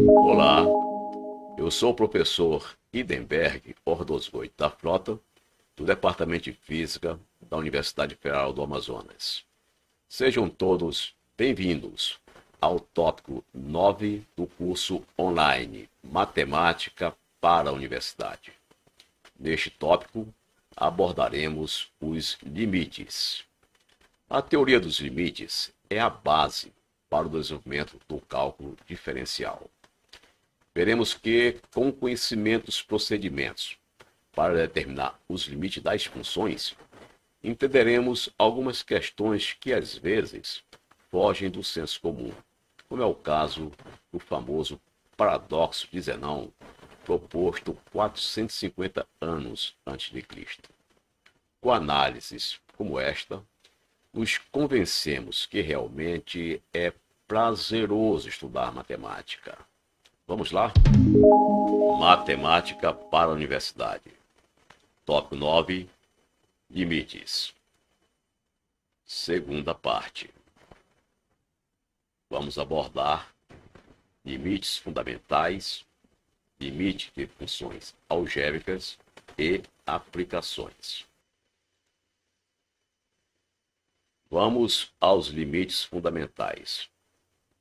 Olá, eu sou o professor Idenberg Ordosgoit da Frota, do Departamento de Física da Universidade Federal do Amazonas. Sejam todos bem-vindos ao tópico 9 do curso online Matemática para a Universidade. Neste tópico, abordaremos os limites. A teoria dos limites é a base para o desenvolvimento do cálculo diferencial. Veremos que, com conhecimento dos procedimentos para determinar os limites das funções, entenderemos algumas questões que, às vezes, fogem do senso comum, como é o caso do famoso paradoxo de Zenão, proposto 450 anos antes de Cristo. Com análises como esta, nos convencemos que realmente é prazeroso estudar matemática. Vamos lá? Matemática para a Universidade. Tópico 9. Limites. Segunda parte. Vamos abordar limites fundamentais, limite de funções algébricas e aplicações. Vamos aos limites fundamentais.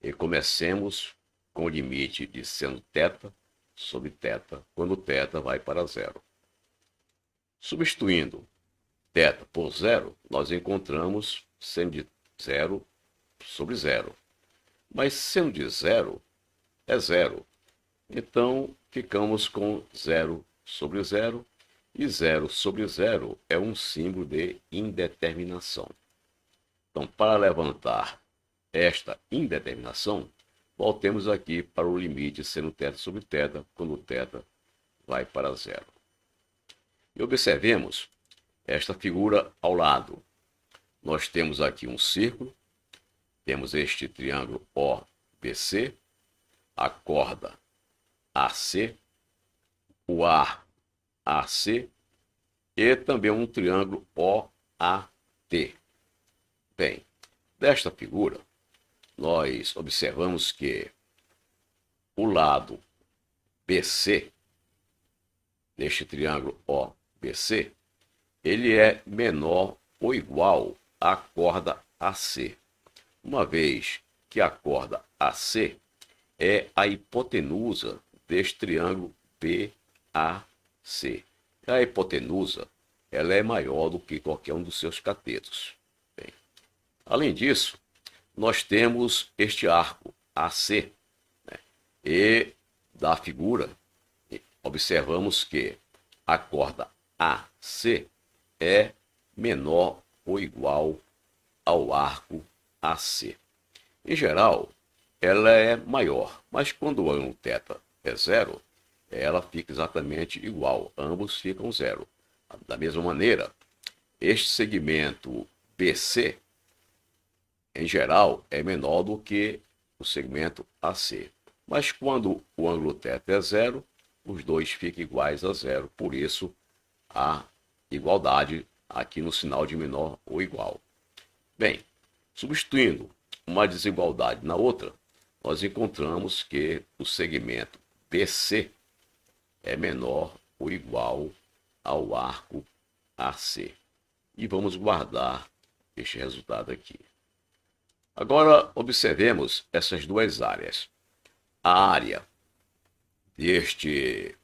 E comecemos com o limite de seno θ sobre θ, quando θ vai para zero. Substituindo θ por zero, nós encontramos seno de zero sobre zero. Mas seno de zero é zero. Então, ficamos com zero sobre zero, e zero sobre zero é um símbolo de indeterminação. Então, para levantar esta indeterminação, voltemos aqui para o limite seno θ sobre θ, quando θ vai para zero. E observemos esta figura ao lado. Nós temos aqui um círculo, temos este triângulo OBC, a corda AC, o ar AC e também um triângulo OAT. Bem, desta figura, nós observamos que o lado BC, deste triângulo OBC, ele é menor ou igual à corda AC, uma vez que a corda AC é a hipotenusa deste triângulo BAC. A hipotenusa ela é maior do que qualquer um dos seus catetos. Bem, além disso, nós temos este arco AC, né? E da figura observamos que a corda AC é menor ou igual ao arco AC. Em geral, ela é maior, mas quando o ângulo θ é zero, ela fica exatamente igual, ambos ficam zero. Da mesma maneira, este segmento BC, em geral, é menor do que o segmento AC. Mas quando o ângulo θ é zero, os dois ficam iguais a zero. Por isso, a igualdade aqui no sinal de menor ou igual. Bem, substituindo uma desigualdade na outra, nós encontramos que o segmento BC é menor ou igual ao arco AC. E vamos guardar este resultado aqui. Agora, observemos essas duas áreas. A área deste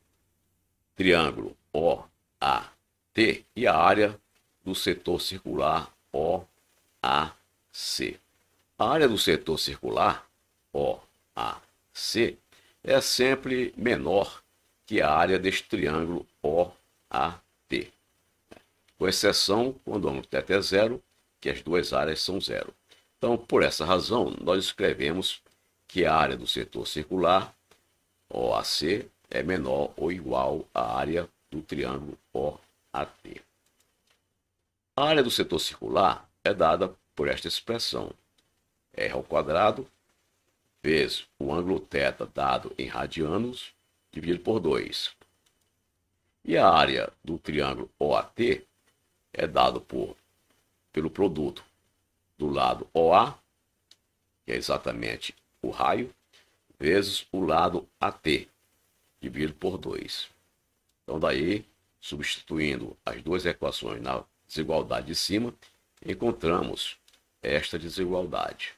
triângulo OAT e a área do setor circular OAC. A área do setor circular OAC é sempre menor que a área deste triângulo OAT, com exceção quando o ângulo θ é zero, que as duas áreas são zero. Então, por essa razão, nós escrevemos que a área do setor circular OAC é menor ou igual à área do triângulo OAT. A área do setor circular é dada por esta expressão: R ao quadrado vezes o ângulo θ dado em radianos dividido por 2. E a área do triângulo OAT é dado pelo produto do lado OA, que é exatamente o raio, vezes o lado AT, dividido por 2. Então, daí, substituindo as duas equações na desigualdade de cima, encontramos esta desigualdade.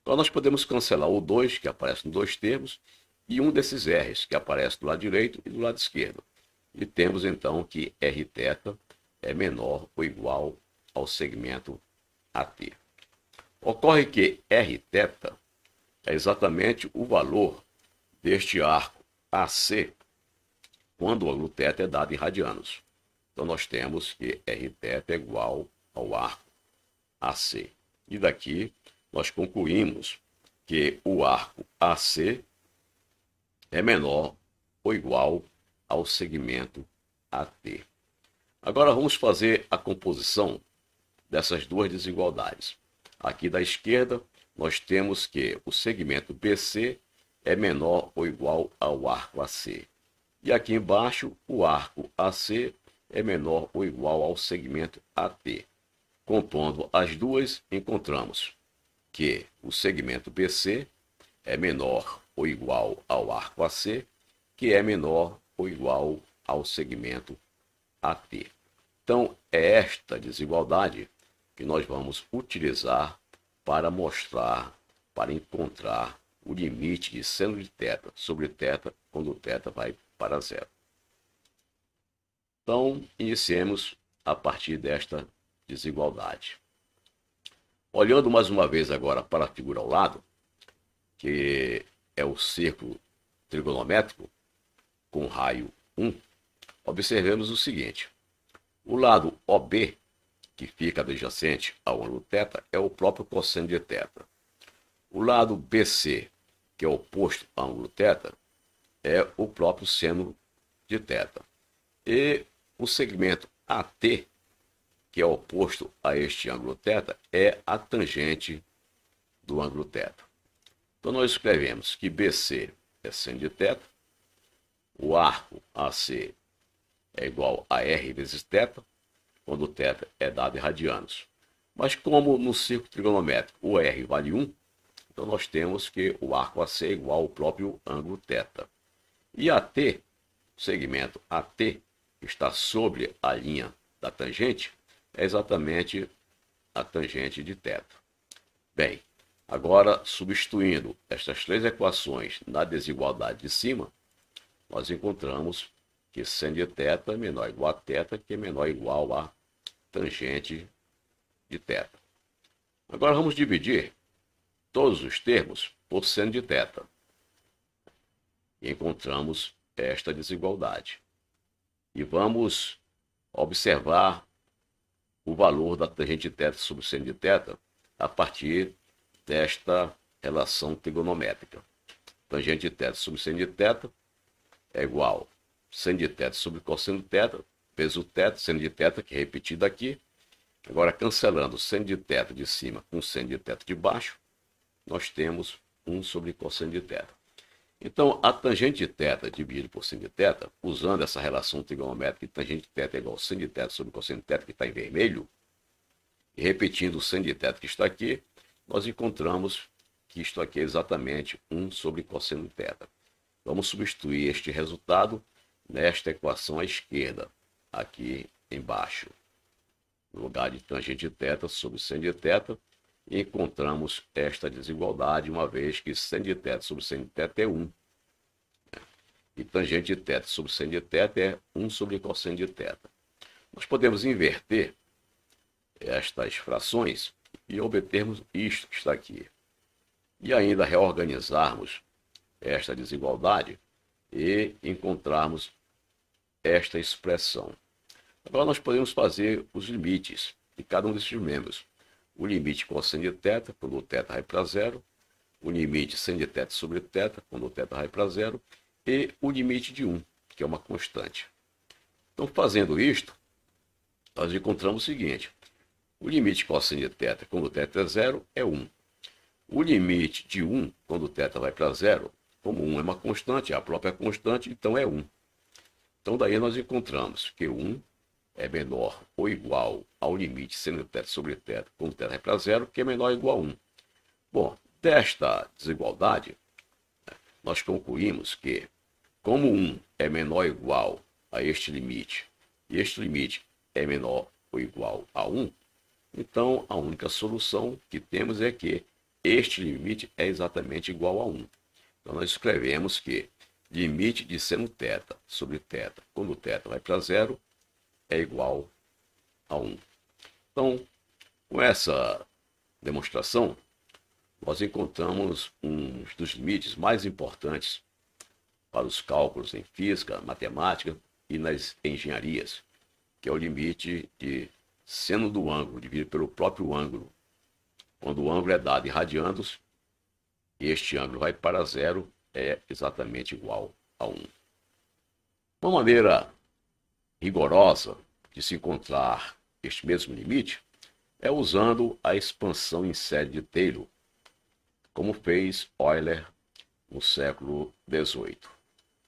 Então, nós podemos cancelar o 2, que aparece nos dois termos, e um desses R's, que aparece do lado direito e do lado esquerdo. E temos, então, que Rθ é menor ou igual ao segmento AT. Ocorre que Rθ é exatamente o valor deste arco AC quando o ângulo θ é dado em radianos. Então, nós temos que Rθ é igual ao arco AC. E daqui, nós concluímos que o arco AC é menor ou igual ao segmento AT. Agora, vamos fazer a composição dessas duas desigualdades. Aqui da esquerda, nós temos que o segmento BC é menor ou igual ao arco AC. E aqui embaixo, o arco AC é menor ou igual ao segmento AT. Compondo as duas, encontramos que o segmento BC é menor ou igual ao arco AC, que é menor ou igual ao segmento AT. Então, é esta desigualdade que nós vamos utilizar para mostrar, para encontrar o limite de seno de θ sobre θ quando θ vai para zero. Então, iniciemos a partir desta desigualdade. Olhando mais uma vez agora para a figura ao lado, que é o círculo trigonométrico com raio 1, observemos o seguinte. O lado OB, que fica adjacente ao ângulo θ, é o próprio cosseno de θ. O lado BC, que é oposto ao ângulo θ, é o próprio seno de θ. E o segmento AT, que é oposto a este ângulo θ, é a tangente do ângulo θ. Então, nós escrevemos que BC é seno de θ, o arco AC é igual a R vezes θ, quando θ é dado em radianos. Mas como no círculo trigonométrico o R vale 1, então nós temos que o arco AC é igual ao próprio ângulo θ. E AT, o segmento AT, que está sobre a linha da tangente, é exatamente a tangente de θ. Bem, agora substituindo estas três equações na desigualdade de cima, nós encontramos que seno de θ é menor ou igual a θ, que é menor ou igual a tangente de θ. Agora vamos dividir todos os termos por seno de θ. E encontramos esta desigualdade. E vamos observar o valor da tangente de θ sobre seno de θ a partir desta relação trigonométrica. Tangente de θ sobre seno de θ é igual a seno de θ sobre cosseno de θ, vezes o θ, seno de θ, que é repetido aqui. Agora, cancelando seno de θ de cima com seno de θ de baixo, nós temos 1 sobre cosseno de θ. Então, a tangente de θ dividido por seno de θ, usando essa relação trigonométrica, tangente de θ é igual a seno de θ sobre cosseno de θ, que está em vermelho, e repetindo o seno de θ que está aqui, nós encontramos que isto aqui é exatamente 1 sobre cosseno de θ. Vamos substituir este resultado nesta equação à esquerda, aqui embaixo. No lugar de tangente de θ sobre seno de θ, e encontramos esta desigualdade, uma vez que seno de θ sobre seno de θ é 1. E tangente de θ sobre seno de θ é 1 sobre cosseno de θ. Nós podemos inverter estas frações e obtermos isto que está aqui. E ainda reorganizarmos esta desigualdade e encontrarmos esta expressão. Agora nós podemos fazer os limites de cada um desses membros. O limite cosseno de θ, quando o θ vai para zero. O limite seno de θ sobre θ, quando o θ vai para zero. E o limite de 1, que é uma constante. Então, fazendo isto, nós encontramos o seguinte. O limite cosseno de θ, quando o θ é zero, é 1. O limite de 1, quando o θ vai para zero, como 1 é uma constante, é a própria constante, então é 1. Então, daí nós encontramos que 1 é menor ou igual ao limite seno de θ sobre θ, quando θ vai para zero, que é menor ou igual a 1. Bom, desta desigualdade, nós concluímos que, como 1 é menor ou igual a este limite, e este limite é menor ou igual a 1, então a única solução que temos é que este limite é exatamente igual a 1. Então nós escrevemos que limite de seno θ sobre θ, quando o θ vai para zero, é igual a 1. Então, com essa demonstração, nós encontramos um dos limites mais importantes para os cálculos em física, matemática e nas engenharias, que é o limite de seno do ângulo dividido pelo próprio ângulo. Quando o ângulo é dado em radianos, este ângulo vai para zero, é exatamente igual a 1. Uma maneira rigorosa de se encontrar este mesmo limite é usando a expansão em série de Taylor, como fez Euler no século XVIII.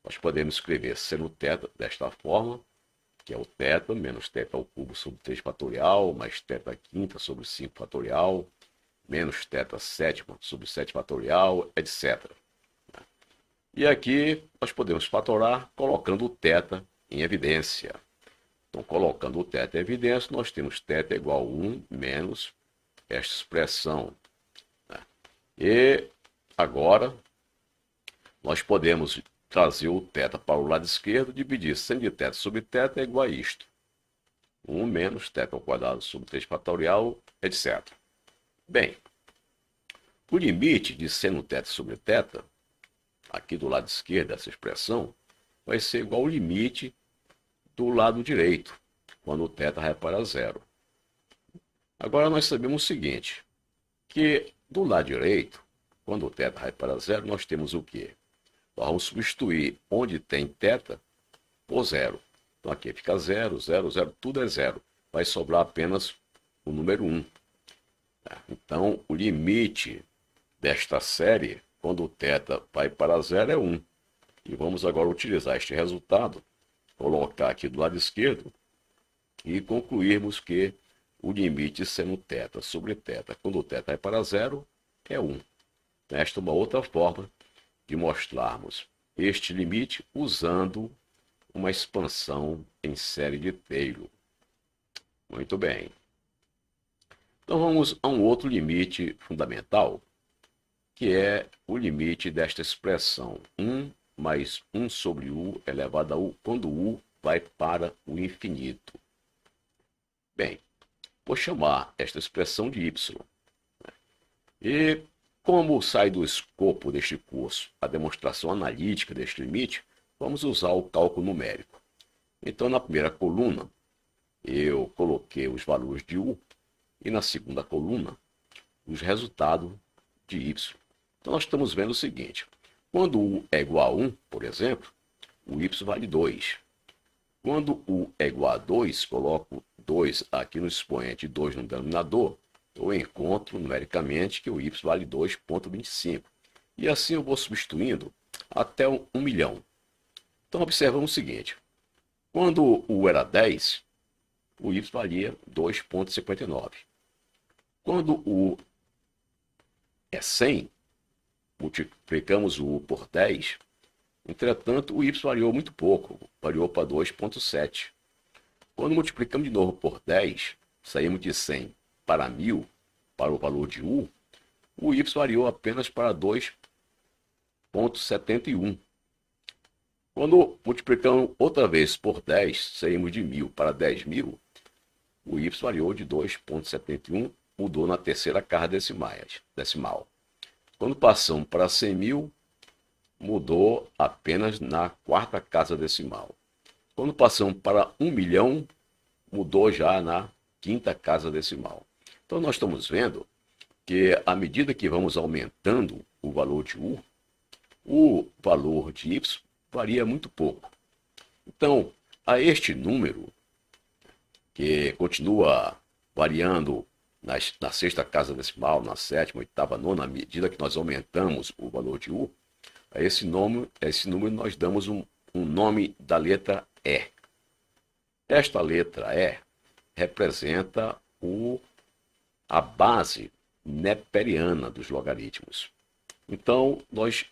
Nós podemos escrever seno θ desta forma, que é o θ menos θ ao cubo sobre 3 fatorial, mais θ quinta sobre 5 fatorial, menos θ sétima sobre 7 fatorial, etc. E aqui nós podemos fatorar colocando o θ em evidência. Então, colocando o θ em evidência, nós temos θ igual a 1 menos esta expressão. E agora, nós podemos trazer o θ para o lado esquerdo, dividir seno de θ sobre θ é igual a isto. 1 menos θ ao quadrado sobre 3 fatorial, etc. Bem, o limite de seno θ sobre θ, aqui do lado esquerdo dessa expressão, vai ser igual ao limite do lado direito, quando o θ vai para zero. Agora nós sabemos o seguinte, que do lado direito, quando o θ vai para zero, nós temos o quê? Nós vamos substituir onde tem θ por zero. Então aqui fica 0, 0, 0, tudo é zero. Vai sobrar apenas o número 1. Então o limite desta série, quando o θ vai para zero, é 1. E vamos agora utilizar este resultado, colocar aqui do lado esquerdo e concluirmos que o limite seno θ sobre θ, quando o θ vai para zero, é 1. Esta é uma outra forma de mostrarmos este limite usando uma expansão em série de Taylor. Muito bem. Então vamos a um outro limite fundamental, que é o limite desta expressão 1 mais 1 sobre u elevado a u, quando u vai para o infinito. Bem, vou chamar esta expressão de y. E como sai do escopo deste curso a demonstração analítica deste limite, vamos usar o cálculo numérico. Então, na primeira coluna, eu coloquei os valores de u e na segunda coluna, os resultados de y. Então, nós estamos vendo o seguinte. Quando u é igual a 1, por exemplo, o y vale 2. Quando u é igual a 2, coloco 2 aqui no expoente e 2 no denominador, eu encontro numericamente que o y vale 2,25. E assim eu vou substituindo até 1 milhão. Então observamos o seguinte. Quando u era 10, o y valia 2,59. Quando u é 100, multiplicamos o u por 10. Entretanto, o y variou muito pouco, variou para 2,7. Quando multiplicamos de novo por 10, saímos de 100 para 1000, para o valor de u, o y variou apenas para 2,71. Quando multiplicamos outra vez por 10, saímos de 1000 para 10.000, o y variou de 2,71, mudou na terceira casa decimal. Quando passamos para 100.000, mudou apenas na quarta casa decimal. Quando passamos para 1 milhão, mudou já na quinta casa decimal. Então nós estamos vendo que à medida que vamos aumentando o valor de u, o valor de y varia muito pouco. Então, a este número, que continua variando na sexta casa decimal, na sétima, oitava, nona, à medida que nós aumentamos o valor de u, a esse número nós damos um nome da letra E. Esta letra E representa a base neperiana dos logaritmos. Então, nós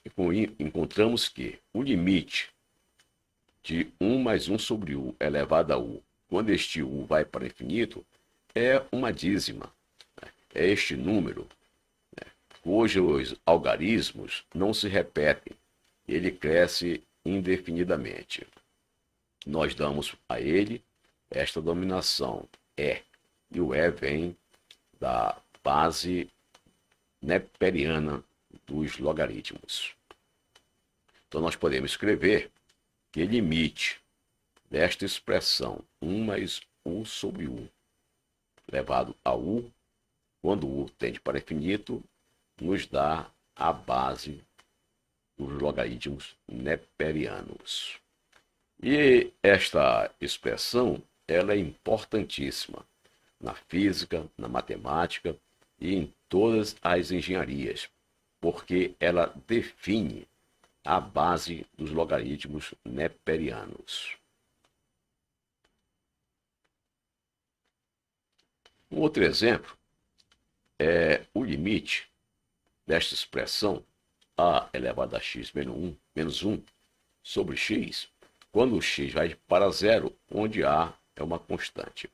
encontramos que o limite de 1 mais 1 sobre u elevado a u, quando este u vai para infinito, é uma dízima. É este número, cujos algarismos não se repetem. Ele cresce indefinidamente. Nós damos a ele esta denominação E. E o E vem da base neperiana dos logaritmos. Então, nós podemos escrever que limite desta expressão 1 mais u sobre u, elevado a u, quando u tende para infinito, nos dá a base dos logaritmos neperianos. E esta expressão, ela é importantíssima na física, na matemática e em todas as engenharias, porque ela define a base dos logaritmos neperianos. Um outro exemplo é o limite desta expressão a elevado a x menos 1 sobre x, quando o x vai para zero, onde a é uma constante.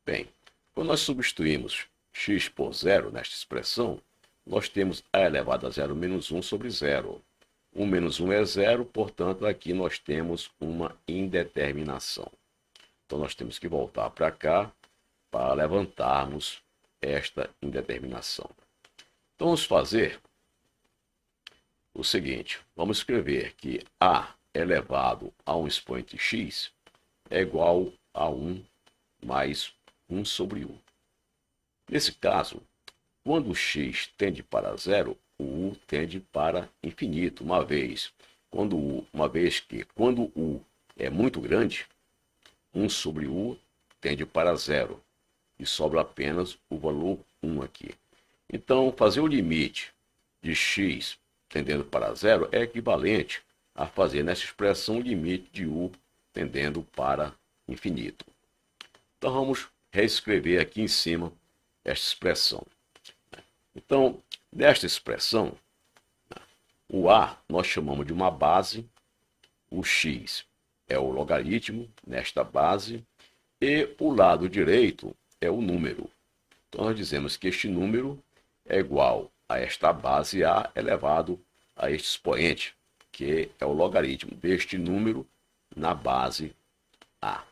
Bem, quando nós substituímos x por zero nesta expressão, nós temos a elevado a zero menos 1 sobre zero. 1 menos 1 é zero, portanto, aqui nós temos uma indeterminação. Então, nós temos que voltar para cá para levantarmos esta indeterminação. Então, vamos fazer o seguinte. Vamos escrever que a elevado a um expoente x é igual a 1 mais 1 sobre u. Nesse caso, quando o x tende para zero, o u tende para infinito, uma vez que quando u é muito grande, 1 sobre u tende para zero e sobra apenas o valor 1 aqui. Então, fazer o limite de x tendendo para zero é equivalente a fazer nessa expressão o limite de u tendendo para infinito. Então, vamos reescrever aqui em cima esta expressão. Então, desta expressão, o a nós chamamos de uma base, o x é o logaritmo nesta base e o lado direito é o número. Então, nós dizemos que este número é igual a esta base a elevado a este expoente, que é o logaritmo deste número na base a.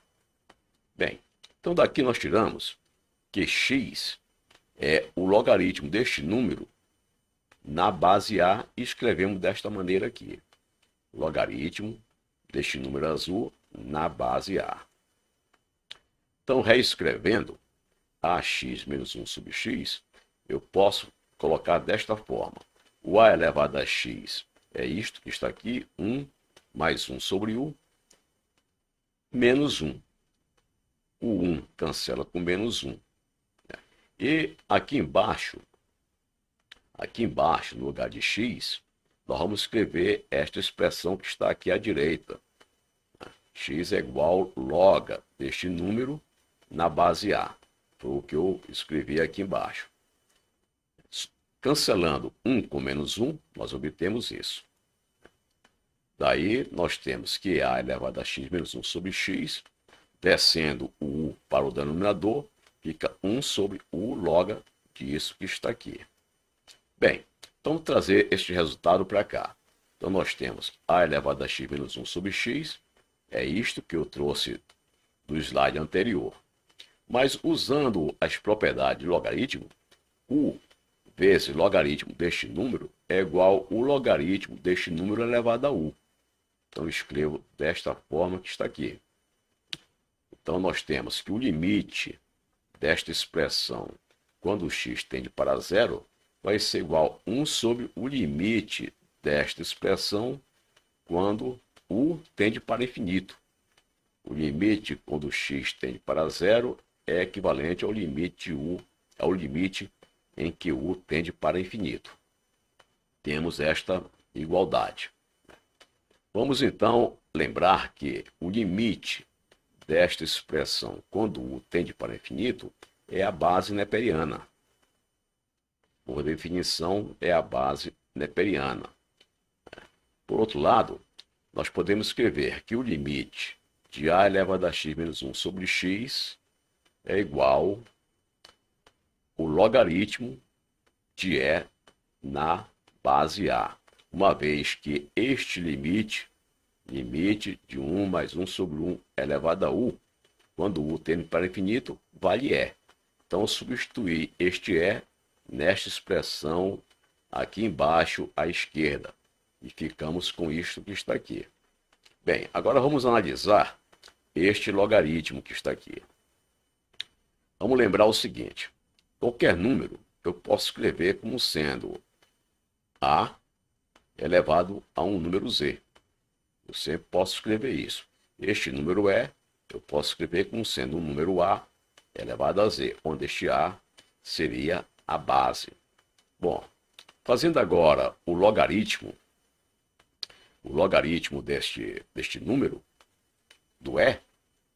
Bem, então daqui nós tiramos que x é o logaritmo deste número na base a e escrevemos desta maneira aqui. Logaritmo deste número azul na base a. Então, reescrevendo ax menos 1 sobre x, eu posso colocar desta forma. O a elevado a x é isto que está aqui, 1 mais 1 sobre u, menos 1. O 1 cancela com menos 1. E aqui embaixo, no lugar de x, nós vamos escrever esta expressão que está aqui à direita. X é igual log deste número na base a. Foi o que eu escrevi aqui embaixo. Cancelando 1 com menos 1, nós obtemos isso. Daí, nós temos que a elevado a x menos 1 sobre x, descendo o u para o denominador, fica 1 sobre u log disso que está aqui. Bem, então vamos trazer este resultado para cá. Então, nós temos a elevado a x menos 1 sobre x, é isto que eu trouxe do slide anterior. Mas, usando as propriedades de logaritmo, u vezes logaritmo deste número é igual ao logaritmo deste número elevado a u. Então, escrevo desta forma que está aqui. Então, nós temos que o limite desta expressão, quando o x tende para zero, vai ser igual a 1 sobre o limite desta expressão, quando u tende para infinito. O limite quando o x tende para zero é equivalente ao limite em que u tende para infinito. Temos esta igualdade. Vamos então lembrar que o limite desta expressão, quando u tende para infinito, é a base neperiana. Por definição, é a base neperiana. Por outro lado, nós podemos escrever que o limite de a elevado a x menos 1 sobre x é igual ao logaritmo de e na base a, uma vez que este limite de 1 mais 1 sobre 1 elevado a u, quando u tende para infinito, vale e. Então, substituir este e nesta expressão aqui embaixo à esquerda. E ficamos com isto que está aqui. Bem, agora vamos analisar este logaritmo que está aqui. Vamos lembrar o seguinte: qualquer número eu posso escrever como sendo a elevado a um número z. Eu sempre posso escrever isso. Este número e eu posso escrever como sendo um número a elevado a z, onde este a seria a base. Bom, fazendo agora o logaritmo deste número, do e,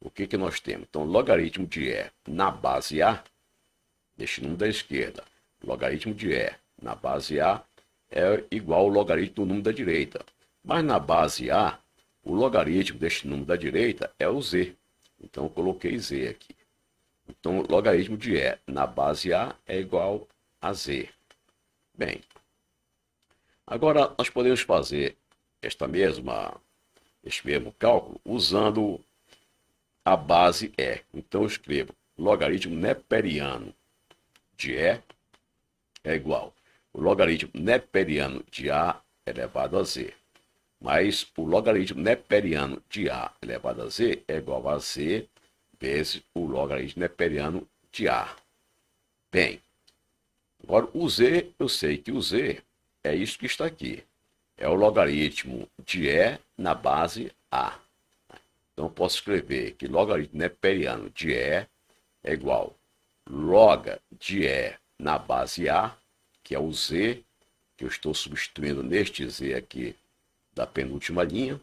o que nós temos? Então, logaritmo de e na base a, deste número da esquerda, logaritmo de e na base a é igual ao logaritmo do número da direita. Mas na base a, o logaritmo deste número da direita é o z. Então, eu coloquei z aqui. Então, o logaritmo de e na base a é igual a z. Bem, agora nós podemos fazer este mesmo cálculo usando a base e. Então, eu escrevo logaritmo neperiano de e é igual o logaritmo neperiano de a elevado a z. Mas o logaritmo neperiano de a elevado a z é igual a z vezes o logaritmo neperiano de a. Bem, agora o z, eu sei que o z é isso que está aqui. É o logaritmo de e na base a. Então, eu posso escrever que logaritmo neperiano de e é igual log de e na base a, que é o z, que eu estou substituindo neste z aqui da penúltima linha,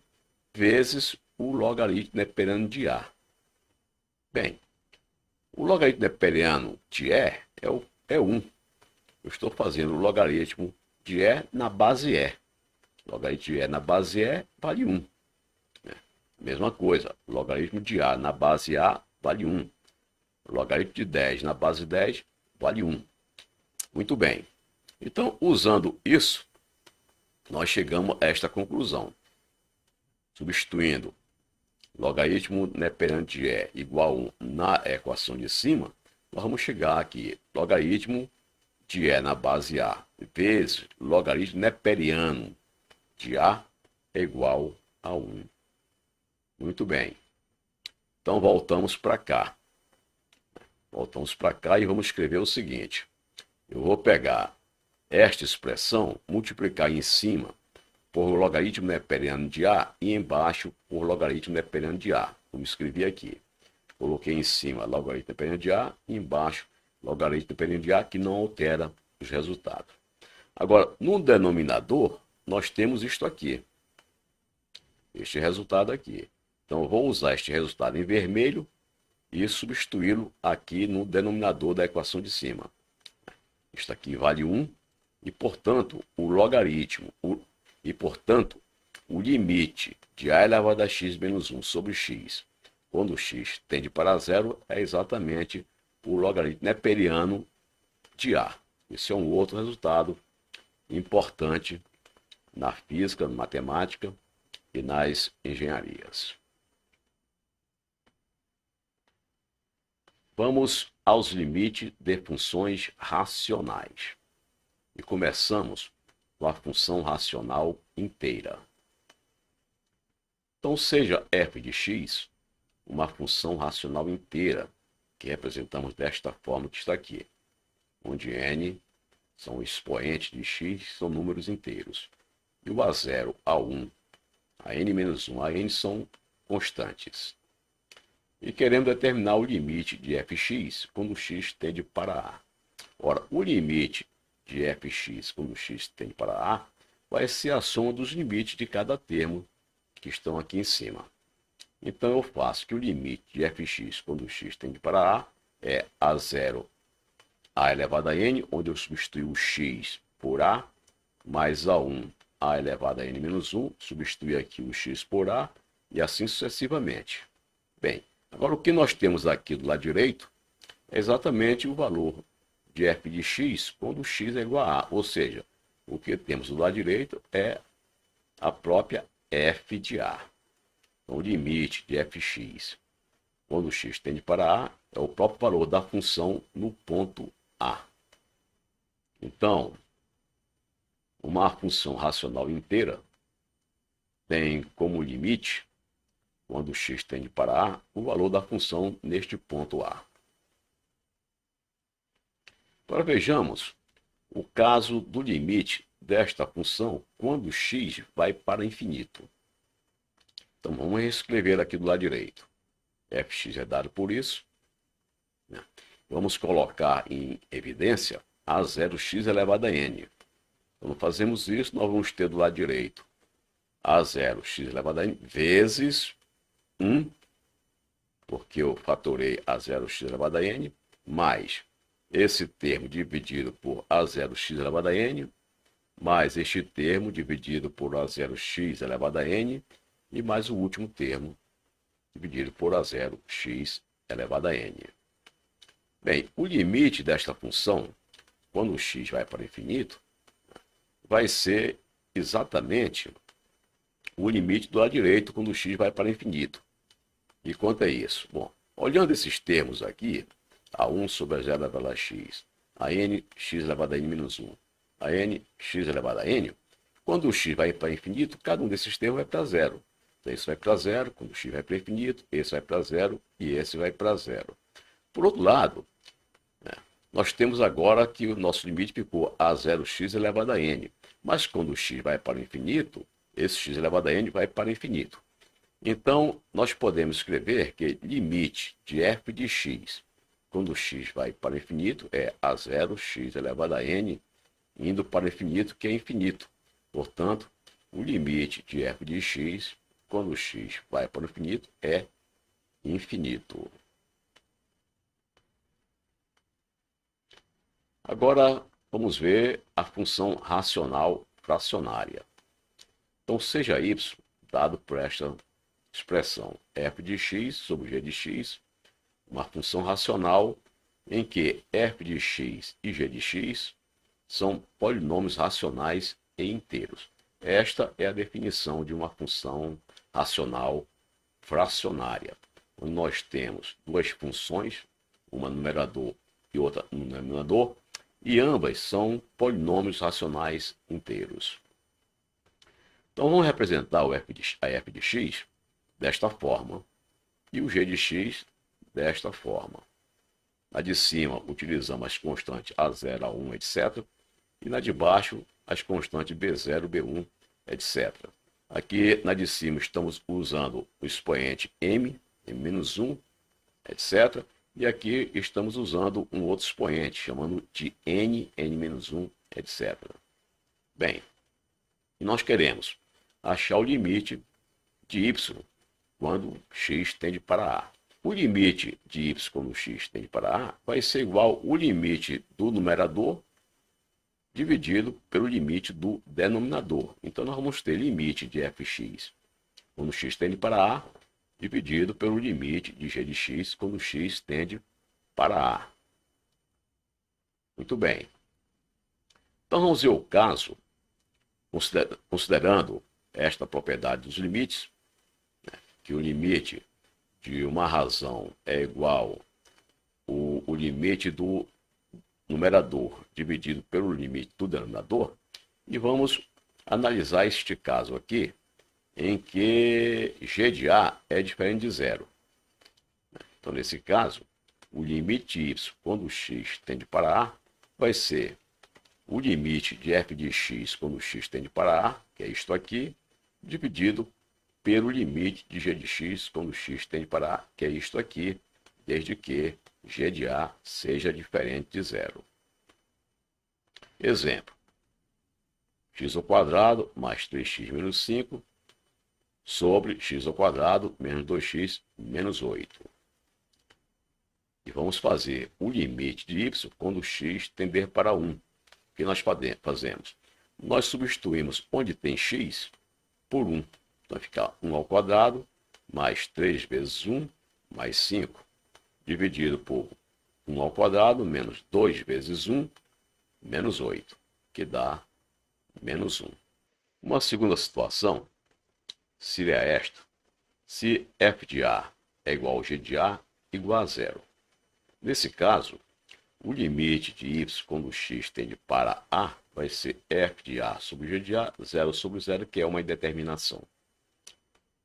vezes o logaritmo neperiano de a. Bem, o logaritmo neperiano de e é 1. Eu estou fazendo o logaritmo de e na base e. Logaritmo de e na base e vale 1. Mesma coisa, logaritmo de a na base a vale 1. Logaritmo de 10 na base 10 vale 1. Muito bem. Então, usando isso, nós chegamos a esta conclusão. Substituindo logaritmo neperiano de e igual a 1 na equação de cima, nós vamos chegar aqui, logaritmo de e na base a vezes logaritmo neperiano de a é igual a 1. Muito bem. Então, voltamos para cá. Voltamos para cá e vamos escrever o seguinte. Eu vou pegar esta expressão, multiplicar em cima por logaritmo neperiano de a e embaixo por logaritmo neperiano de a. Como escrevi aqui. Coloquei em cima logaritmo neperiano de a e embaixo logaritmo neperiano de a, que não altera os resultados. Agora, no denominador, nós temos isto aqui. Este resultado aqui. Então, eu vou usar este resultado em vermelho e substituí-lo aqui no denominador da equação de cima. Isto aqui vale 1 e, portanto, o logaritmo, o limite de a elevado a x menos 1 sobre x, quando x tende para zero, é exatamente o logaritmo neperiano de a. Esse é um outro resultado importante na física, na matemática e nas engenharias. Vamos aos limites de funções racionais. E começamos com a função racional inteira. Então, seja f de x uma função racional inteira, que representamos desta forma que está aqui, onde n são expoentes de x, são números inteiros. E o a0, a1, a n-1, a n são constantes. E queremos determinar o limite de fx quando x tende para a. Ora, o limite de fx quando x tende para a vai ser a soma dos limites de cada termo que estão aqui em cima. Então, eu faço que o limite de fx quando x tende para a é a0, a elevado a n, onde eu substituo o x por a, mais A1, A elevado a N menos 1, substitui aqui o x por A, e assim sucessivamente. Bem, agora o que nós temos aqui do lado direito é exatamente o valor de f de x quando x é igual a A, ou seja, o que temos do lado direito é a própria f de A. Então, o limite de fx quando x tende para A é o próprio valor da função no ponto A. Então, uma função racional inteira tem como limite, quando x tende para A, o valor da função neste ponto A. Agora vejamos o caso do limite desta função quando x vai para infinito. Então vamos reescrever aqui do lado direito. Fx é dado por isso. Vamos colocar em evidência A0x elevado a n. Quando fazemos isso, nós vamos ter do lado direito A0x elevado a n vezes 1, porque eu fatorei A0x elevado a n, mais esse termo dividido por A0x elevado a n, mais este termo dividido por A0x elevado a n, e mais o último termo dividido por A0x elevado a n. Bem, o limite desta função, quando o x vai para o infinito, vai ser exatamente o limite do lado direito quando o x vai para o infinito. E quanto é isso? Bom, olhando esses termos aqui, A1 sobre a 0 elevado a x, a n x elevado a n menos 1, a n x elevado a n, quando o x vai para infinito, cada um desses termos vai para zero. Então, esse vai para zero, quando o x vai para infinito, esse vai para zero e esse vai para zero. Por outro lado, nós temos agora que o nosso limite ficou a 0x elevado a n. Mas quando o x vai para o infinito, esse x elevado a n vai para o infinito. Então, nós podemos escrever que limite de f de x, quando o x vai para o infinito, é a 0x elevado a n, indo para o infinito, que é infinito. Portanto, o limite de f de x, quando o x vai para o infinito, é infinito. Agora, vamos ver a função racional fracionária. Então, seja y dado por esta expressão f de x sobre g de x, uma função racional em que f de x e g de x são polinômios racionais e inteiros. Esta é a definição de uma função racional fracionária, onde nós temos duas funções, uma no numerador e outra no denominador, e ambas são polinômios racionais inteiros. Então vamos representar a f de x desta forma e o g de x desta forma. Na de cima utilizamos as constantes A0, A1, etc. E na de baixo as constantes B0, B1, etc. Aqui na de cima estamos usando o expoente m, m-1, etc. E aqui estamos usando um outro expoente, chamando de n, n-1, etc. Bem, nós queremos achar o limite de y quando x tende para A. O limite de y quando x tende para A vai ser igual ao limite do numerador dividido pelo limite do denominador. Então, nós vamos ter limite de fx quando x tende para A, dividido pelo limite de g de x quando x tende para A. Muito bem. Então, vamos ver o caso, considerando esta propriedade dos limites, que o limite de uma razão é igual ao limite do numerador dividido pelo limite do denominador, e vamos analisar este caso aqui, em que g de A é diferente de zero. Então, nesse caso, o limite de y quando x tende para A vai ser o limite de f de x quando x tende para A, que é isto aqui, dividido pelo limite de g de x quando x tende para A, que é isto aqui, desde que g de A seja diferente de zero. Exemplo. X ao quadrado mais 3x menos 5 sobre x ao quadrado menos 2x menos 8. E vamos fazer o limite de y quando x tender para 1. O que nós fazemos? nós substituímos onde tem x por 1. Então vai ficar 1 ao quadrado mais 3 vezes 1 mais 5, dividido por 1 ao quadrado menos 2 vezes 1 menos 8, que dá menos 1. Uma segunda situação seria esta: se f de a é igual a g de a igual a zero. Nesse caso, o limite de y quando x tende para a vai ser f de a sobre g de a, 0 sobre 0, que é uma indeterminação.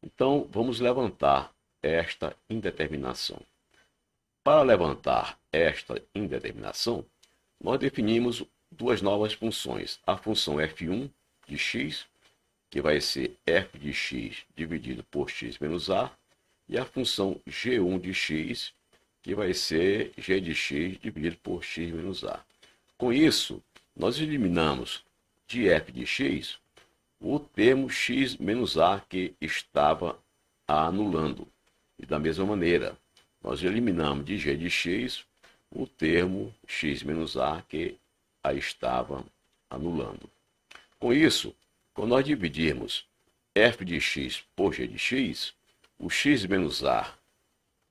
Então, vamos levantar esta indeterminação. Para levantar esta indeterminação, nós definimos duas novas funções. A função f1 de x, que vai ser f de x dividido por x menos a, e a função g1 de x, que vai ser g de x dividido por x menos a. Com isso, nós eliminamos de f de x o termo x menos a que estava anulando. E da mesma maneira, nós eliminamos de g de x o termo x menos a que a estava anulando. Com isso, quando nós dividirmos f de x por g de x, o x menos a,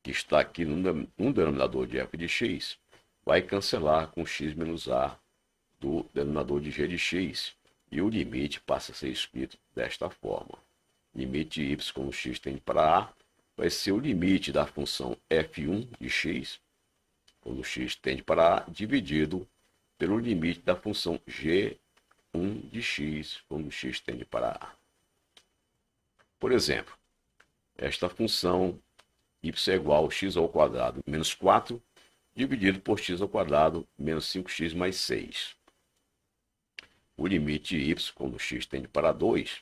que está aqui no denominador de f de x, vai cancelar com x menos a do denominador de g de x, e o limite passa a ser escrito desta forma. Limite de y quando x tende para a vai ser o limite da função f1 de x, quando x tende para a, dividido pelo limite da função g1 de x, quando x tende para a. Por exemplo, esta função y é igual a x ao quadrado menos 4, dividido por x ao quadrado menos 5x mais 6. O limite de y, quando x tende para 2,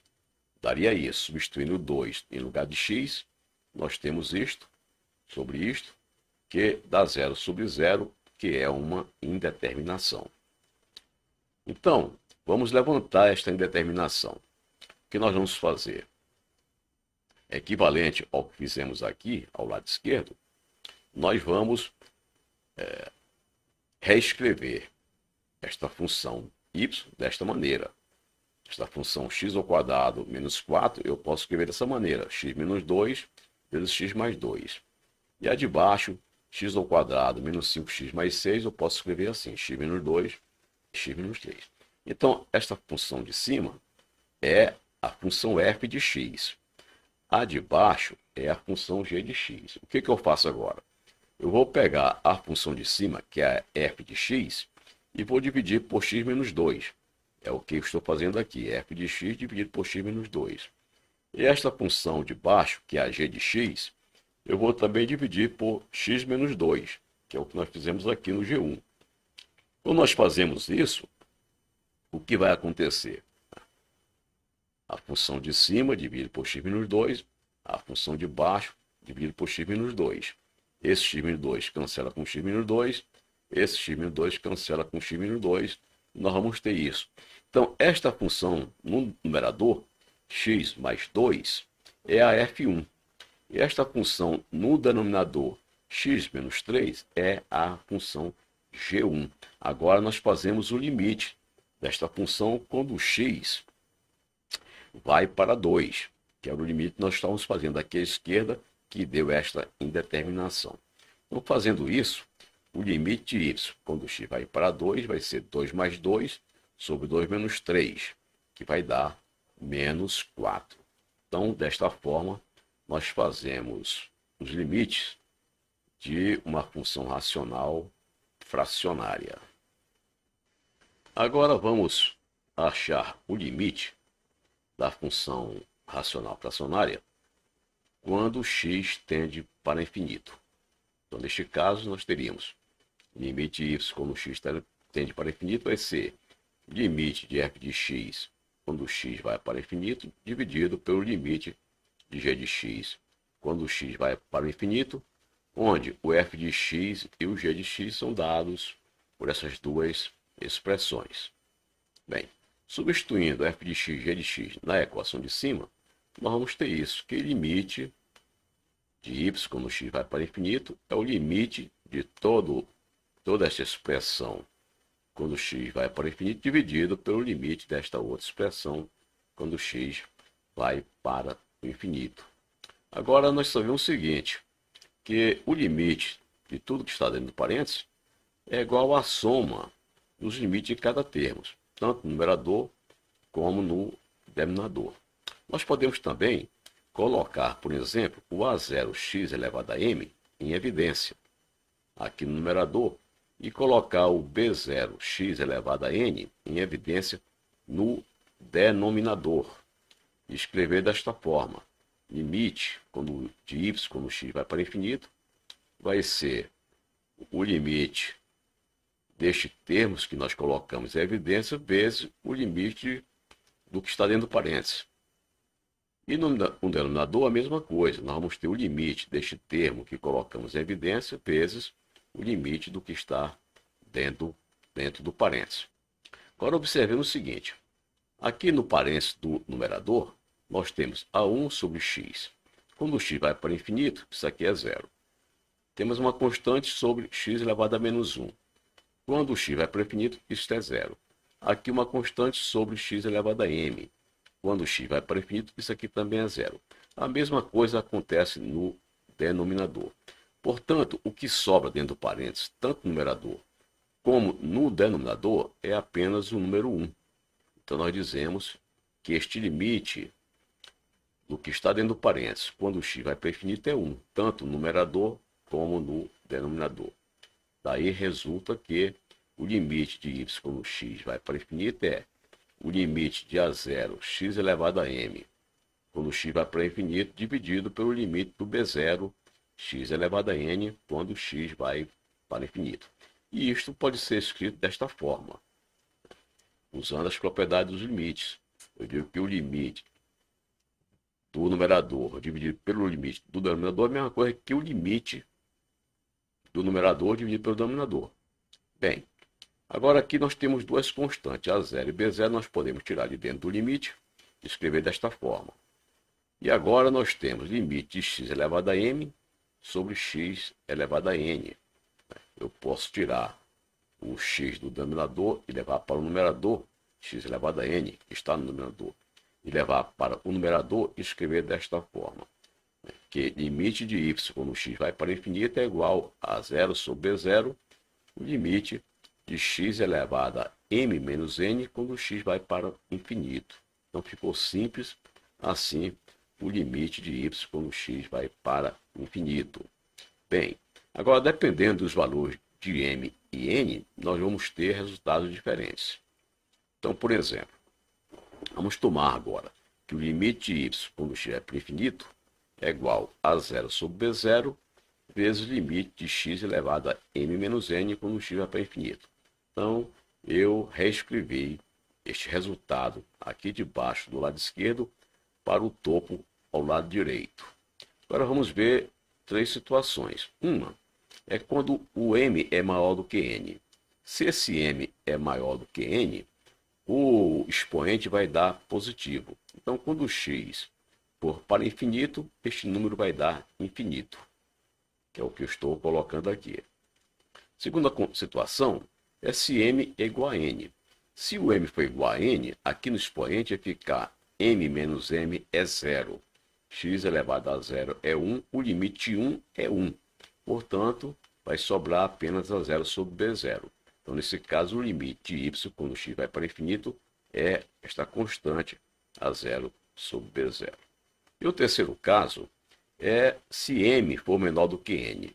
daria isso. Substituindo 2 em lugar de x, nós temos isto sobre isto, que dá 0 sobre 0, que é uma indeterminação. Então, vamos levantar esta indeterminação. O que nós vamos fazer? Equivalente ao que fizemos aqui, ao lado esquerdo, nós vamos reescrever esta função y desta maneira. Esta função x ao quadrado menos 4, eu posso escrever dessa maneira: x menos 2 vezes x mais 2. E a de baixo, x ao quadrado menos 5x mais 6, eu posso escrever assim: x menos 2, x menos 3. Então, esta função de cima é a função f de x. A de baixo é a função g de x. O que eu faço agora? Eu vou pegar a função de cima, que é a f de x, e vou dividir por x menos 2. É o que eu estou fazendo aqui, f de x dividido por x menos 2. E esta função de baixo, que é a g de x, eu vou também dividir por x menos 2, que é o que nós fizemos aqui no G1. Quando nós fazemos isso, o que vai acontecer? A função de cima dividido por x menos 2, a função de baixo dividido por x menos 2. Esse x menos 2 cancela com x menos 2, esse x menos 2 cancela com x menos 2, nós vamos ter isso. Então, esta função no numerador, x mais 2, é a f1. E esta função no denominador, x menos 3, é a função g1. Agora, nós fazemos o limite desta função quando o x vai para 2, que era o limite que nós estávamos fazendo aqui à esquerda, que deu esta indeterminação. Então, fazendo isso, o limite de y, quando o x vai para 2, vai ser 2 mais 2 sobre 2 menos 3, que vai dar menos 4. Então, desta forma, nós fazemos os limites de uma função racional fracionária. Agora vamos achar o limite da função racional fracionária quando x tende para infinito. Então, neste caso, nós teríamos limite de y quando x tende para infinito vai ser limite de f de x quando x vai para infinito, dividido pelo limite de g de x quando x vai para o infinito, onde o f de x e o g de x são dados por essas duas expressões. Bem, substituindo f de x e g de x na equação de cima, nós vamos ter isso, que limite de y quando x vai para o infinito é o limite de toda essa expressão quando x vai para o infinito, dividido pelo limite desta outra expressão, quando x vai para o infinito. Agora, nós sabemos o seguinte, que o limite de tudo que está dentro do parênteses é igual à soma dos limites de cada termo, tanto no numerador como no denominador. Nós podemos também colocar, por exemplo, o A0x elevado a m em evidência aqui no numerador e colocar o B0x elevado a n em evidência no denominador. E escrever desta forma: limite de y quando x vai para o infinito vai ser o limite deste termos que nós colocamos em evidência vezes o limite do que está dentro do parênteses. E no denominador a mesma coisa, nós vamos ter o limite deste termo que colocamos em evidência vezes o limite do que está dentro do parênteses. Agora observemos o seguinte, aqui no parênteses do numerador, nós temos A1 sobre x. Quando o x vai para o infinito, isso aqui é zero. Temos uma constante sobre x elevado a menos 1. Quando o x vai para o infinito, isso é zero. Aqui uma constante sobre x elevado a m. Quando o x vai para o infinito, isso aqui também é zero. A mesma coisa acontece no denominador. Portanto, o que sobra dentro do parênteses, tanto no numerador como no denominador, é apenas o número 1. Então, nós dizemos que este limite do que está dentro do parênteses, quando o x vai para o infinito, é 1, tanto no numerador como no denominador. Daí resulta que o limite de y quando x vai para o infinito é o limite de A0, x elevado a m, quando x vai para o infinito, dividido pelo limite do B0, x elevado a n, quando x vai para o infinito. E isto pode ser escrito desta forma, usando as propriedades dos limites. Eu digo que o limite do numerador dividido pelo limite do denominador é a mesma coisa que o limite do numerador dividido pelo denominador. Bem, agora aqui nós temos duas constantes, A0 e B0, nós podemos tirar de dentro do limite e escrever desta forma. E agora nós temos limite de x elevado a m sobre x elevado a n. Eu posso tirar o x do denominador e levar para o numerador, x elevado a n, que está no denominador, e levar para o numerador e escrever desta forma, que limite de y quando x vai para o infinito é igual a 0 sobre B0, o limite de x elevado a m menos n quando x vai para o infinito. Então ficou simples assim o limite de y quando x vai para o infinito. Bem, agora dependendo dos valores de m e n, nós vamos ter resultados diferentes. Então, por exemplo, vamos tomar agora que o limite de y quando x é para o infinito é igual a 0 sobre B0 vezes o limite de x elevado a m menos n quando x vai para o infinito. Então, eu reescrevi este resultado aqui de baixo do lado esquerdo para o topo ao lado direito. Agora vamos ver três situações. Uma é quando o m é maior do que n. Se esse m é maior do que n, o expoente vai dar positivo. Então, quando o x for para infinito, este número vai dar infinito, que é o que eu estou colocando aqui. Segunda situação é se m é igual a n. Se o m for igual a n, aqui no expoente vai ficar m menos m é zero. X elevado a zero é 1, o limite de 1 é 1. Portanto, vai sobrar apenas a 0 sobre B0. Então, nesse caso, o limite de y quando x vai para infinito é esta constante a 0 sobre B0. E o terceiro caso é se m for menor do que n.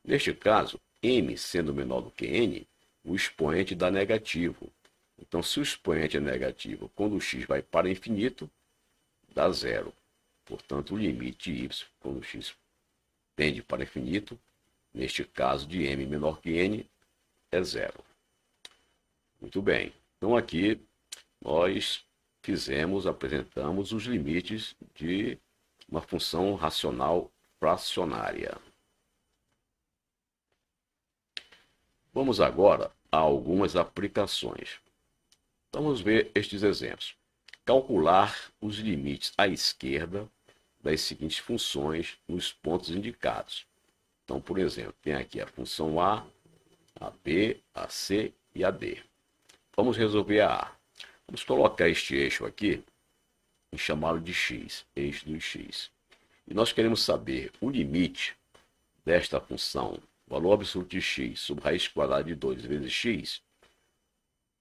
Neste caso, m sendo menor do que n, o expoente dá negativo. Então, se o expoente é negativo, quando o x vai para infinito, dá 0. Portanto, o limite de y quando o x tende para infinito, neste caso de m menor que n, é 0. Muito bem. Então, aqui nós apresentamos os limites de uma função racional fracionária. Vamos agora a algumas aplicações. Vamos ver estes exemplos. Calcular os limites à esquerda das seguintes funções nos pontos indicados. Então, por exemplo, tem aqui a função a B, a C e a D. vamos resolver a A. Vamos colocar este eixo aqui e chamá-lo de x, eixo do x. E nós queremos saber o limite desta função, valor absoluto de x sobre raiz quadrada de 2 vezes x,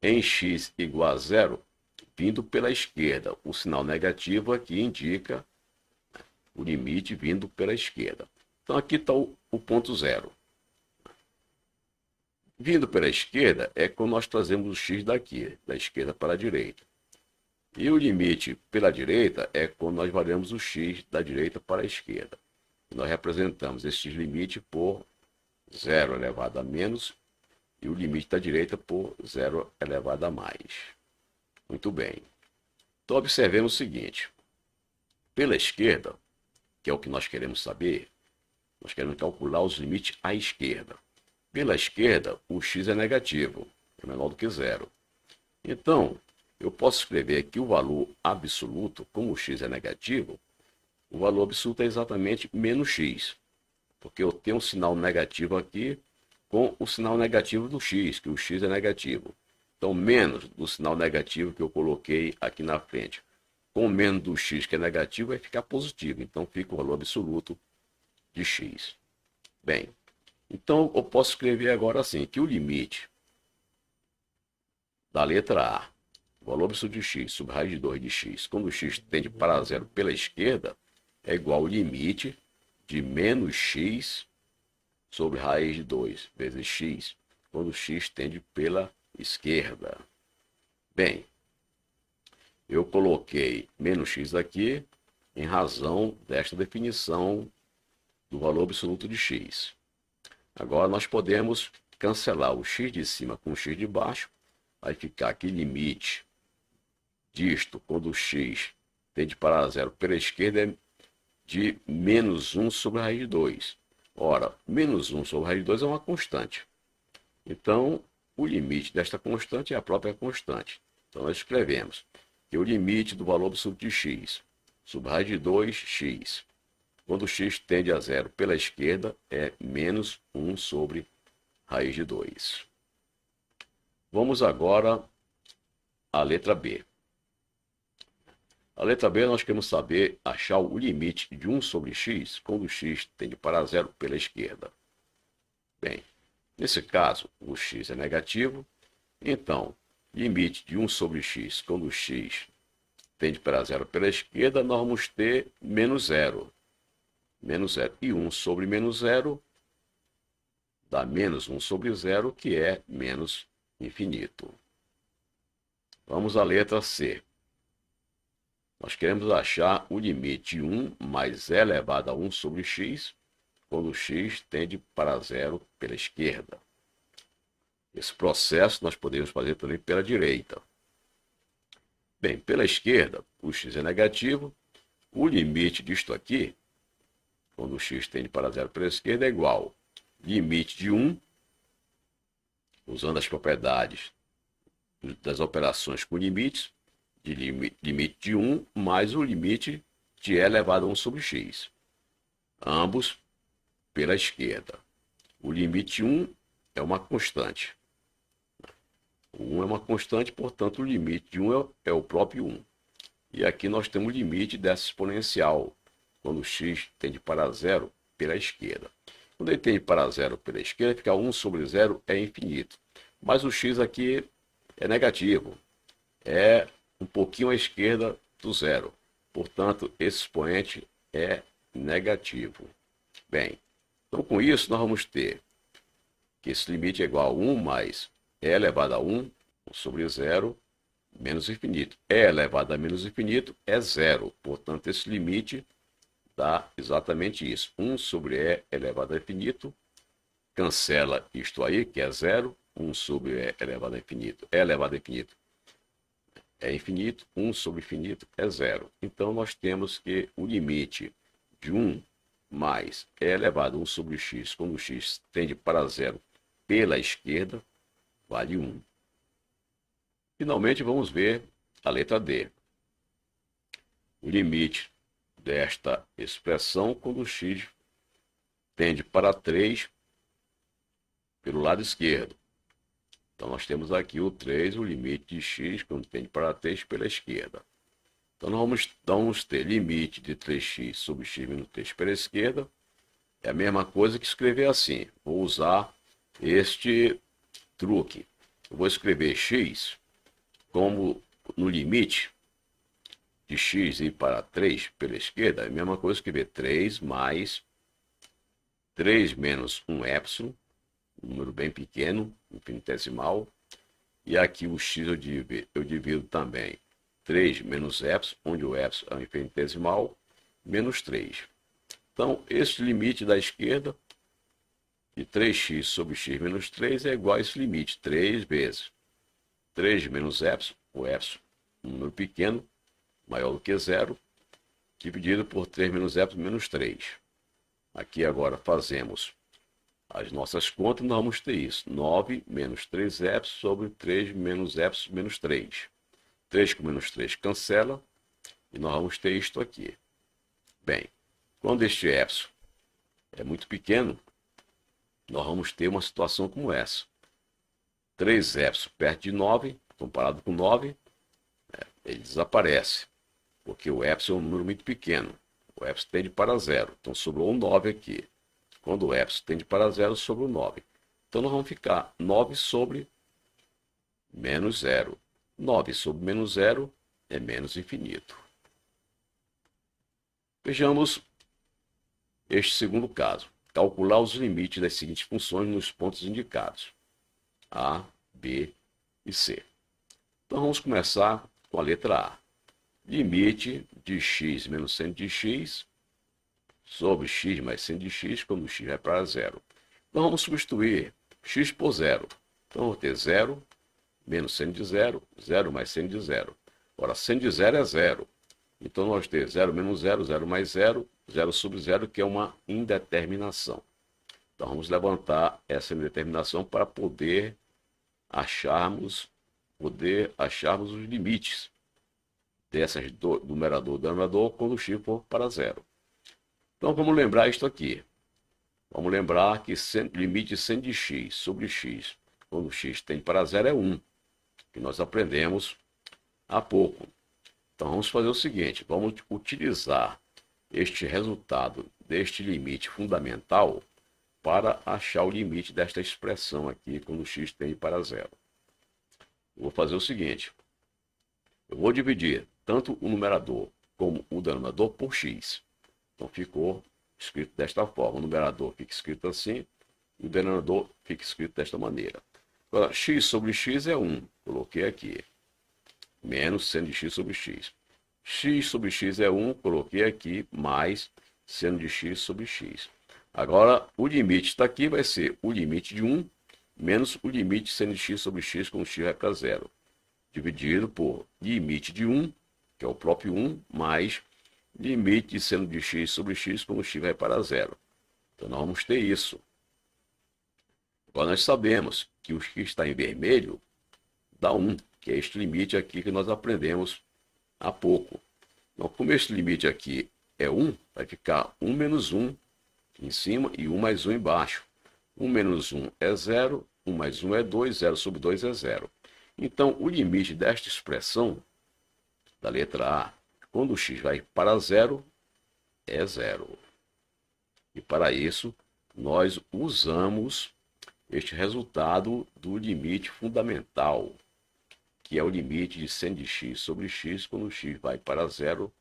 em x igual a zero, vindo pela esquerda. O sinal negativo aqui indica o limite vindo pela esquerda. Então aqui está o ponto zero. Vindo pela esquerda é quando nós trazemos o x daqui, da esquerda para a direita. E o limite pela direita é quando nós variamos o x da direita para a esquerda. E nós representamos esse limite por 0 elevado a menos e o limite da direita por 0 elevado a mais. Muito bem. Então observemos o seguinte. Pela esquerda, que é o que nós queremos saber, nós queremos calcular os limites à esquerda. Pela esquerda, o x é negativo, é menor do que zero. Então, eu posso escrever aqui o valor absoluto, como o x é negativo, o valor absoluto é exatamente menos x, porque eu tenho um sinal negativo aqui com o sinal negativo do x, que o x é negativo. Então, menos do sinal negativo que eu coloquei aqui na frente, com menos do x, que é negativo, vai ficar positivo. Então, fica o valor absoluto de x. Bem, então eu posso escrever agora assim, que o limite da letra A, o valor absoluto de x sobre raiz de 2 de x, quando o x tende para zero pela esquerda, é igual ao limite de menos x sobre raiz de 2 vezes x, quando o x tende pela esquerda. Bem, eu coloquei menos x aqui em razão desta definição do valor absoluto de x. Agora nós podemos cancelar o x de cima com o x de baixo. Vai ficar aqui limite disto, quando o x tende para zero pela esquerda, é de menos 1 sobre a raiz de 2. Ora, menos 1 sobre a raiz de 2 é uma constante. Então, o limite desta constante é a própria constante. Então, nós escrevemos que o limite do valor absoluto de x sobre a raiz de 2x, quando x tende a zero pela esquerda, é menos 1 sobre raiz de 2. Vamos agora à letra B. A letra B nós queremos saber achar o limite de 1 sobre x quando x tende para zero pela esquerda. Bem, nesse caso, o x é negativo, então, limite de 1 sobre x quando x tende para zero pela esquerda, nós vamos ter menos zero. Menos zero. E 1 sobre menos zero dá menos 1 sobre zero, que é menos infinito. Vamos à letra C. Nós queremos achar o limite de 1 mais e elevado a 1 sobre x, quando x tende para zero pela esquerda. Esse processo nós podemos fazer também pela direita. Bem, pela esquerda, o x é negativo. O limite disto aqui, quando o x tende para zero pela esquerda, é igual limite de 1, usando as propriedades das operações com limites, de limite de 1 mais o limite de e elevado a 1 sobre x. Ambos pela esquerda. O limite 1 é uma constante. O 1 é uma constante, portanto, o limite de 1 é o próprio 1. E aqui nós temos o limite dessa exponencial, quando o x tende para zero pela esquerda. Quando ele tende para zero pela esquerda, fica 1 sobre zero é infinito. Mas o x aqui é negativo. É um pouquinho à esquerda do zero. Portanto, esse expoente é negativo. Bem, então com isso nós vamos ter que esse limite é igual a 1 mais e elevado a 1 sobre zero menos infinito. E elevado a menos infinito é zero. Portanto, esse limite dá exatamente isso. 1 sobre e elevado a infinito cancela isto aí, que é zero. 1 sobre e elevado a infinito é elevado a infinito é infinito. 1 sobre infinito é zero. Então, nós temos que o limite de 1 mais e elevado a 1 sobre x, quando o x tende para zero pela esquerda, vale 1. Finalmente, vamos ver a letra D. O limite desta expressão quando o x tende para 3 pelo lado esquerdo. Então, nós temos aqui o 3, o limite de x, quando tende para 3 pela esquerda. Então, nós vamos ter limite de 3x sobre x menos 3 pela esquerda. É a mesma coisa que escrever assim. Vou usar este truque. Eu vou escrever x como no limite de x ir para 3 pela esquerda. É a mesma coisa que escrever 3 mais 3 menos 1 epsilon, um número bem pequeno, infinitesimal. E aqui o x eu divido também 3 menos epsilon, onde o epsilon é um infinitesimal, menos 3. Então, esse limite da esquerda de 3x sobre x menos 3 é igual a esse limite, 3 vezes 3 menos epsilon, o epsilon, um número pequeno, maior do que zero, dividido por 3 menos epsilon menos 3. Aqui agora fazemos as nossas contas, nós vamos ter isso. 9 menos 3 epsilon sobre 3 menos epsilon menos 3. 3 com menos 3 cancela, e nós vamos ter isto aqui. Bem, quando este epsilon é muito pequeno, nós vamos ter uma situação como essa. 3 epsilon perto de 9, comparado com 9, ele desaparece, porque o epsilon é um número muito pequeno. O epsilon tende para zero, então sobrou um 9 aqui. Quando o epsilon tende para zero, sobrou 9. Então nós vamos ficar 9 sobre menos zero. 9 sobre menos zero é menos infinito. Vejamos este segundo caso. Calcular os limites das seguintes funções nos pontos indicados: A, B e C. Então vamos começar com a letra A. Limite de x menos seno de x sobre x mais seno de x quando x vai para zero. Então vamos substituir x por zero. Então vou ter 0 menos seno de zero, 0 mais seno de zero. Ora, seno de zero é zero. Então nós temos 0 menos 0, 0 mais 0, 0 sobre 0, que é uma indeterminação. Então vamos levantar essa indeterminação para poder acharmos os limites dessas do numerador e denominador quando o x for para zero. Então vamos lembrar isto aqui. Vamos lembrar que limite de seno de x sobre x, quando x tende para zero, é 1, que nós aprendemos há pouco. Então vamos fazer o seguinte, vamos utilizar este resultado deste limite fundamental para achar o limite desta expressão aqui, quando x tende para zero. Eu vou fazer o seguinte, eu vou dividir tanto o numerador como o denominador por x. Então ficou escrito desta forma, o numerador fica escrito assim, e o denominador fica escrito desta maneira. Agora, x sobre x é 1, coloquei aqui, menos seno de x sobre x. X sobre x é 1, coloquei aqui, mais seno de x sobre x. Agora, o limite está aqui, vai ser o limite de 1 menos o limite de seno de x sobre x quando x vai para zero, dividido por limite de 1, que é o próprio 1, mais limite de seno de x sobre x quando x vai para zero. Então, nós vamos ter isso. Agora, nós sabemos que o que está em vermelho dá 1, que é este limite aqui que nós aprendemos há pouco. Então, como este limite aqui é 1, vai ficar 1 menos 1 em cima e 1 mais 1 embaixo. 1 menos 1 é 0, 1 mais 1 é 2, 0 sobre 2 é 0. Então, o limite desta expressão, da letra A, quando o x vai para zero, é 0. E para isso, nós usamos este resultado do limite fundamental, que é o limite de seno de x sobre x, quando o x vai para zero,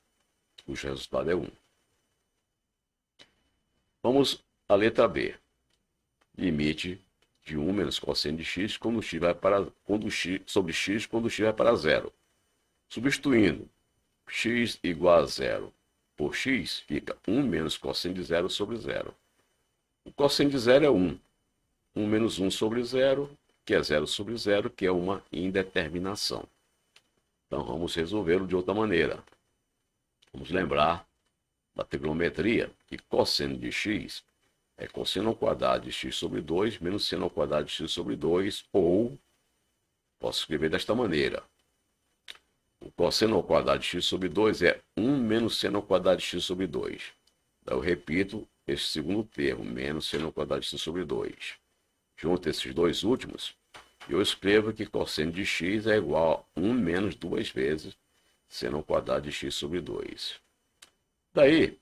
cujo resultado é 1. Vamos à letra B. Limite de 1 menos cosseno de x quando x vai para, sobre x quando x vai para zero. Substituindo x igual a zero por x, fica 1 menos cosseno de zero sobre zero. O cosseno de zero é 1. 1 menos 1 sobre zero, que é 0 sobre zero, que é uma indeterminação. Então vamos resolvê-lo de outra maneira. Vamos lembrar da trigonometria, que cosseno de x é cosseno ao quadrado de x sobre 2 menos seno ao quadrado de x sobre 2, ou posso escrever desta maneira. O cosseno ao quadrado de x sobre 2 é 1 menos seno ao quadrado de x sobre 2. Então, eu repito este segundo termo, menos seno ao quadrado de x sobre 2. Junto esses dois últimos, eu escrevo que cosseno de x é igual a 1 menos 2 vezes seno ao quadrado de x sobre 2. Daí,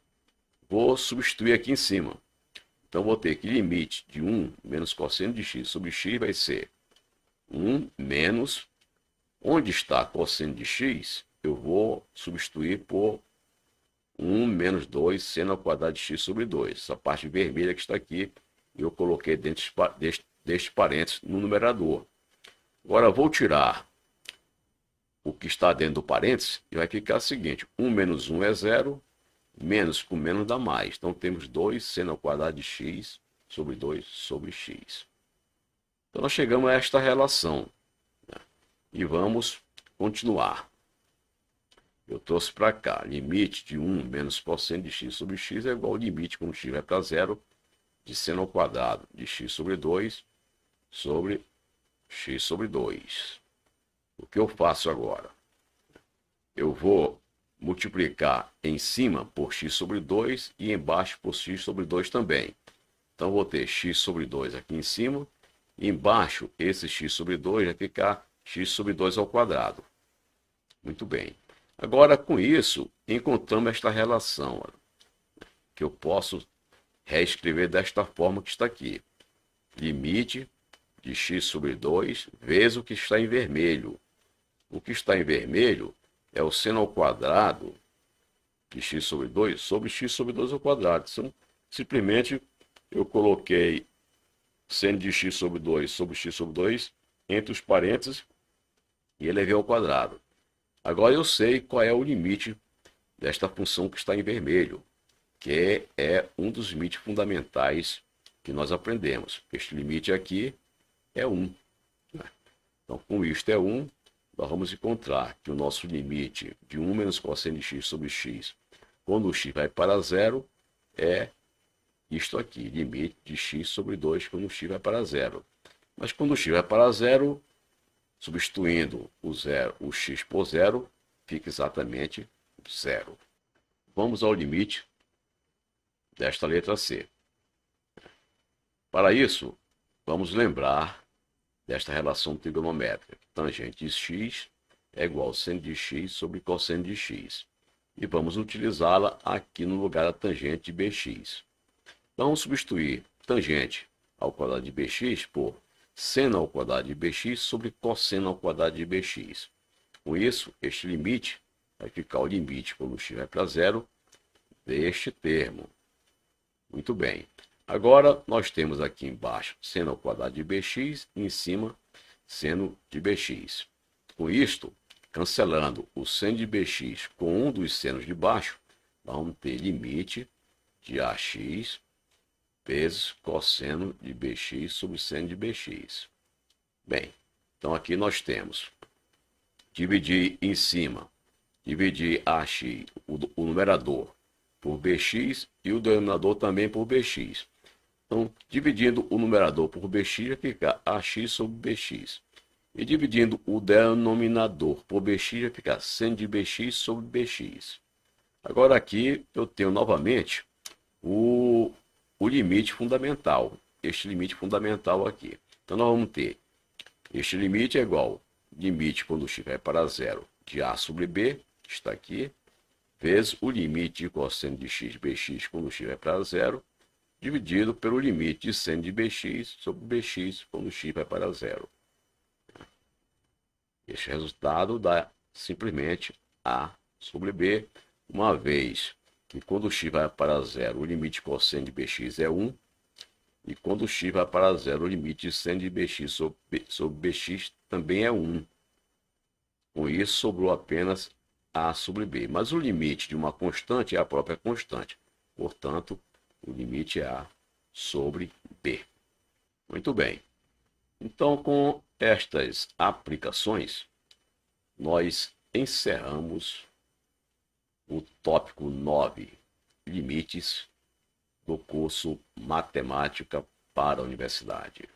vou substituir aqui em cima. Então, vou ter que limite de 1 menos cosseno de x sobre x vai ser 1 menos, onde está cosseno de x, eu vou substituir por 1 menos 2 seno ao quadrado de x sobre 2. Essa parte vermelha que está aqui, eu coloquei dentro deste parênteses no numerador. Agora, vou tirar o que está dentro do parênteses e vai ficar o seguinte: 1 menos 1 é 0, menos com menos dá mais. Então, temos 2 seno ao quadrado de x sobre 2 sobre x. Então, nós chegamos a esta relação, né? E vamos continuar. Eu trouxe para cá, limite de 1 menos cosseno de x sobre x é igual ao limite, quando x vai para 0, de seno ao quadrado de x sobre 2 sobre x sobre 2. O que eu faço agora? Eu vou multiplicar em cima por x sobre 2 e embaixo por x sobre 2 também. Então, vou ter x sobre 2 aqui em cima, e embaixo esse x sobre 2 vai ficar x sobre 2 ao quadrado. Muito bem. Agora, com isso, encontramos esta relação, que eu posso reescrever desta forma que está aqui. Limite de x sobre 2 vezes o que está em vermelho. O que está em vermelho é o seno ao quadrado de x sobre x sobre 2 ao quadrado. Então, simplesmente, eu coloquei seno de x sobre 2 sobre x sobre 2 entre os parênteses e elevei ao quadrado. Agora eu sei qual é o limite desta função que está em vermelho, que é um dos limites fundamentais que nós aprendemos. Este limite aqui é 1. Então, com isto é 1, nós vamos encontrar que o nosso limite de 1 menos cosseno de x sobre x, quando o x vai para 0, é isto aqui, limite de x sobre 2 quando o x vai para 0. Mas quando o x vai para 0, substituindo o x por 0, fica exatamente 0. Vamos ao limite desta letra C. Para isso, vamos lembrar desta relação trigonométrica. Tangente de x é igual a seno de x sobre cosseno de x. E vamos utilizá-la aqui no lugar da tangente de bx. Então, vamos substituir tangente ao quadrado de bx por seno ao quadrado de bx sobre cosseno ao quadrado de bx. Com isso, este limite vai ficar o limite, quando o x vai para 0, deste termo. Muito bem. Agora, nós temos aqui embaixo seno ao quadrado de bx e em cima seno de bx. Com isto, cancelando o seno de bx com um dos senos de baixo, vamos ter limite de ax vezes cosseno de bx sobre seno de bx. Bem, então aqui nós temos dividir em cima, dividir ax, o numerador, por bx e o denominador também por bx. Então, dividindo o numerador por bx, vai ficar ax sobre bx. E dividindo o denominador por bx, vai ficar seno de bx sobre bx. Agora aqui eu tenho novamente o limite fundamental. Este limite fundamental aqui. Então, nós vamos ter este limite é igual ao limite quando x vai para 0 de a sobre b, que está aqui, vezes o limite de cosseno de x bx quando x vai para 0, dividido pelo limite de seno de bx sobre bx quando x vai para 0. Este resultado dá simplesmente a sobre b, uma vez que quando x vai para 0, o limite de cosseno de bx é 1, e quando x vai para 0, o limite de seno de bx sobre bx também é 1. Com isso, sobrou apenas a sobre b. Mas o limite de uma constante é a própria constante. Portanto, o limite é a sobre b. Muito bem. Então, com estas aplicações, nós encerramos o tópico 9, limites, do curso Matemática para a Universidade.